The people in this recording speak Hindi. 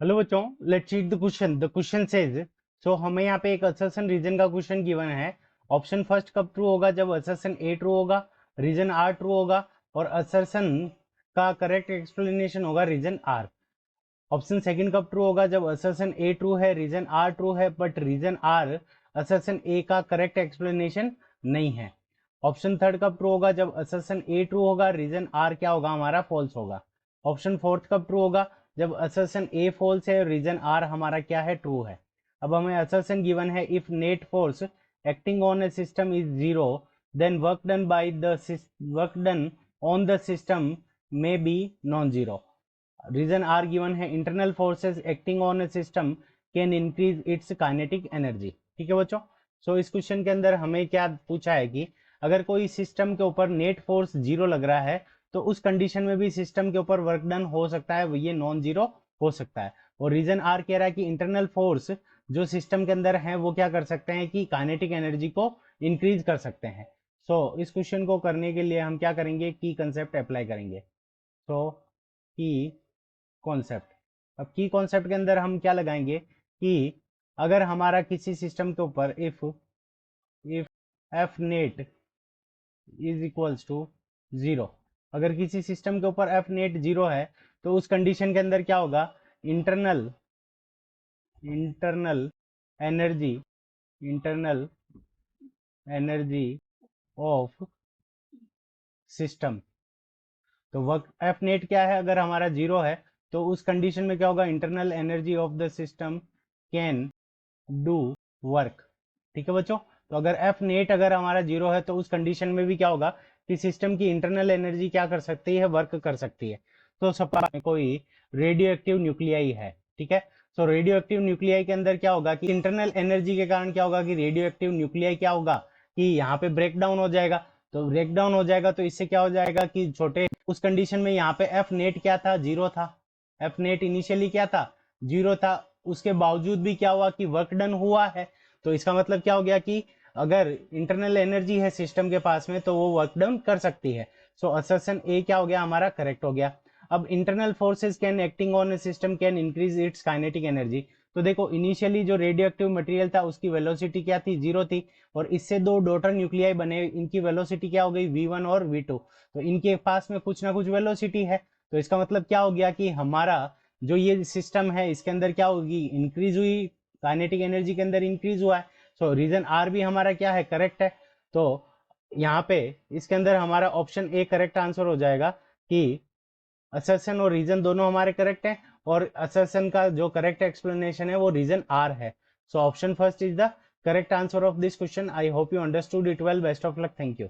हेलो बच्चों, let's read the question. The question says, so हमें यहाँ पे एक असर्शन रीजन का क्वेश्चन गिवन है। ऑप्शन फर्स्ट कब ट्रू होगा? जब असर्शन ए ट्रू होगा, रीजन आर ट्रू होगा, और असर्शन का करेक्ट एक्सप्लेनेशन होगा रीजन आर। ऑप्शन सेकंड कब ट्रू होगा? जब असर्शन ए ट्रू है, रीजन आर ट्रू है, but reason R assertion A का करेक्ट एक्सप्लेनेशन नहीं है। ऑप्शन थर्ड कब ट्रू होगा? जब असर्शन ए ट्रू होगा, रीजन आर क्या होगा हमारा? फॉल्स होगा। ऑप्शन फोर्थ कब ट्रू होगा? जब असर्शन ए फॉल्स है और रीजन आर हमारा क्या है? ट्रू है। अब हमें असर्शन गिवन है, if net force acting on a system is zero, then work done on the system may be non zero. Reason R given है, internal forces acting on a system can increase its kinetic energy. ठीक है बच्चों। सो इस क्वेश्चन के अंदर हमें क्या पूछा है कि अगर कोई सिस्टम के ऊपर नेट फोर्स जीरो लग रहा है तो उस कंडीशन में भी सिस्टम के ऊपर वर्क डन हो सकता है, ये नॉन जीरो हो सकता है। और रीजन आर कह रहा है कि इंटरनल फोर्स जो सिस्टम के अंदर है वो क्या कर सकते हैं कि काइनेटिक एनर्जी को इंक्रीज कर सकते हैं। सो इस क्वेश्चन को करने के लिए हम क्या करेंगे की कंसेप्ट अप्लाई करेंगे। सो की कॉन्सेप्ट। अब की कॉन्सेप्ट के अंदर हम क्या लगाएंगे कि अगर हमारा किसी सिस्टम के ऊपर if if F net is equals to zero, अगर किसी सिस्टम के ऊपर एफ नेट जीरो है तो उस कंडीशन के अंदर क्या होगा? Internal internal energy internal energy of system. तो वर्क एफ नेट क्या है? अगर हमारा जीरो है तो उस कंडीशन में क्या होगा? Internal energy of the system can do work. ठीक है बच्चों। तो अगर एफ नेट अगर हमारा जीरो है तो उस कंडीशन में भी क्या होगा कि सिस्टम की इंटरनल एनर्जी क्या कर सकती है? वर्क कर सकती है। तो सपोज में कोई रेडियो एक्टिव न्यूक्लियाई है, ठीक है। तो रेडियो एक्टिव न्यूक्लियाई के अंदर क्या होगा कि इंटरनल एनर्जी के कारण क्या होगा कि रेडियो एक्टिव न्यूक्लियाई क्या होगा कि यहाँ पे ब्रेक डाउन हो जाएगा। तो ब्रेक डाउन हो जाएगा तो इससे क्या हो जाएगा कि छोटे उस कंडीशन में यहाँ पे एफ नेट क्या था? जीरो था। एफ नेट इनिशियली क्या था? जीरो था। उसके बावजूद भी क्या हुआ कि वर्क डन हुआ है। तो इसका मतलब क्या हो गया कि अगर इंटरनल एनर्जी है सिस्टम के पास में तो वो वर्क डन कर सकती है। सो असर्शन ए क्या हो गया हमारा? करेक्ट हो गया। अब internal forces can acting on a system can increase its kinetic energy. तो देखो इनिशियली जो रेडियो एक्टिव मटेरियल था उसकी वेलोसिटी क्या थी? जीरो थी। और इससे दो डॉटर न्यूक्लियाई बने, इनकी वेलोसिटी क्या हो गई? v1 और v2। तो इनके पास में कुछ ना कुछ वेलोसिटी है। तो इसका मतलब क्या हो गया कि हमारा जो ये सिस्टम है इसके अंदर क्या होगी? इंक्रीज हुई, काइनेटिक एनर्जी के अंदर इंक्रीज हुआ है। सो रीजन आर भी हमारा क्या है? करेक्ट है। तो यहाँ पे इसके अंदर हमारा ऑप्शन ए करेक्ट आंसर हो जाएगा कि असर्शन और रीजन दोनों हमारे करेक्ट हैं, और असर्शन का जो करेक्ट एक्सप्लेनेशन है वो रीजन आर है। So option first is the correct answer of this question. I hope you understood it well. Best of luck. Thank you.